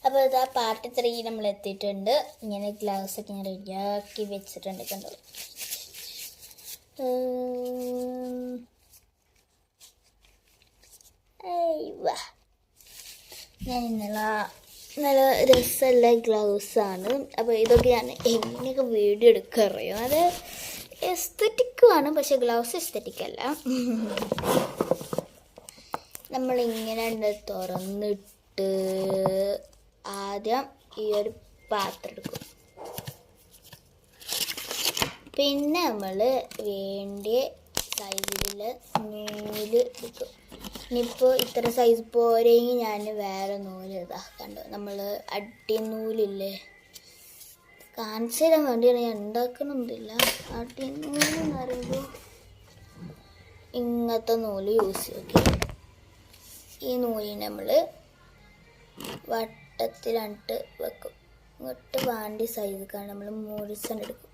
അപ്പോൾ ഇതാ പാർട്ട് 3 നമ്മൾ എത്തിയിട്ടുണ്ട്. ഇങ്ങനെ ഗ്ലൗസൊക്കെ ഞാൻ റെഡിയാക്കി വെച്ചിട്ടുണ്ട്. കണ്ടോ, ഞാൻ നല്ല രസമുള്ള ഗ്ലൗസാണ്. അപ്പോൾ ഇതൊക്കെ ഞാൻ എങ്ങനെയൊക്കെ വീഡിയോ എടുക്കുക അറിയോ, അത് എസ്തറ്റിക്കുമാണ്, പക്ഷെ ഗ്ലൗസ് എസ്തറ്റിക്കല്ല. നമ്മളിങ്ങനെ തുറന്നിട്ട് ആദ്യം ഈ ഒരു പാത്രം എടുക്കും. പിന്നെ നമ്മൾ വേണ്ടിയ സൈസിൽ നൂല് എടുക്കും. ഇനിയിപ്പോൾ ഇത്ര സൈസ് പോരെങ്കിൽ ഞാൻ വേറെ നൂല് ഇതാ കണ്ടോ, നമ്മൾ അട്ടിനൂലില്ലേ, കാണിച്ചു തരാൻ വേണ്ടിയാണ് ഞാൻ ഉണ്ടാക്കണമെന്നില്ല. അട്ടിനൂലെന്ന് പറയുമ്പോൾ ഇങ്ങനത്തെ നൂല് യൂസ് ചെയ്യും. ഈ നൂലിനെ നമ്മൾ വട്ടത്തിലിട്ട് വെക്കും. ഇങ്ങോട്ട് വേണ്ടി സൈസ് നമ്മൾ മുറിച്ചെടുക്കും.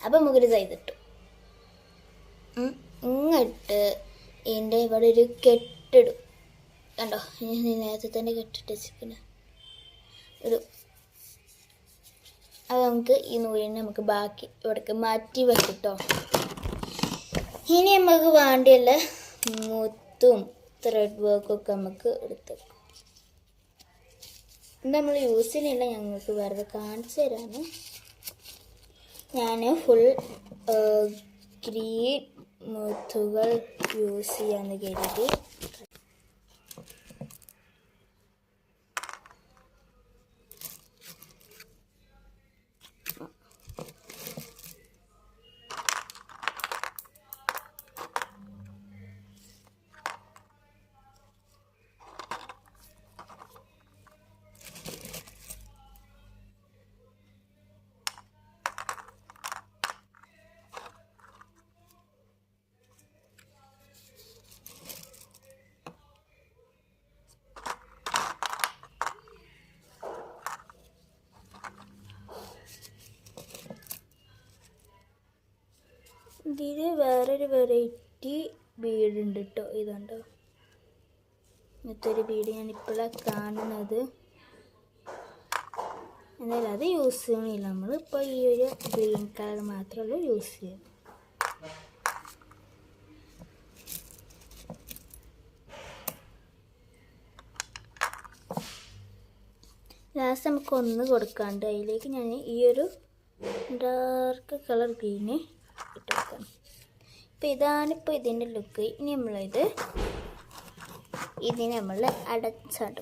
അപ്പം നമുക്കൊരു സൈസ് കിട്ടും. ഇങ്ങോട്ട് ഇതിൻ്റെ ഇവിടെ ഒരു കെട്ടിടും. കണ്ടോ, നേരത്തെ തന്നെ കെട്ടിട്ട് വെച്ചിരിക്കുന്നത് ഇടും. അത് നമുക്ക് ഈ നൂലിനെ നമുക്ക് ബാക്കി ഇവിടേക്ക് മാറ്റി വെക്കും കേട്ടോ. ഇനി നമുക്ക് വേണ്ടിയുള്ള മുത്തും ത്രെഡ് വർക്കൊക്കെ നമുക്ക് എടുത്തേക്കും. ഇത് നമ്മൾ യൂസ് ചെയ്യുന്നില്ല, ഞങ്ങൾക്ക് വെറുതെ കാണിച്ചു തരാണ്. ഞാൻ ഫുൾ ഗ്രീൻ മുത്തുകൾ യൂസ് ചെയ്യാമെന്ന് കരുതി. ഇതിൽ വേറൊരു വെറൈറ്റി ബീഡ് ഉണ്ട് കേട്ടോ. ഇതുണ്ടോ, ഇങ്ങനത്തെ ഒരു ബീഡ് ഞാൻ ഇപ്പോഴാണ് കാണുന്നത്. എന്നാലും അത് യൂസ് ചെയ്യണില്ല, നമ്മളിപ്പോൾ ഈ ഒരു ഗ്രീൻ കളർ മാത്രമേ യൂസ് ചെയ്യും. ലാസ്റ്റ് നമുക്ക് ഒന്ന് കൊടുക്കാണ്ട് അതിലേക്ക് ഞാൻ ഈ ഒരു ഡാർക്ക് കളർ ഗ്രീന് ഇട്ട് വെക്കണം. ഇപ്പം ഇതാണിപ്പോൾ ഇതിൻ്റെ ലുക്ക്. ഇനി ഇതിനെ നമ്മൾ അടച്ചാണ്ട്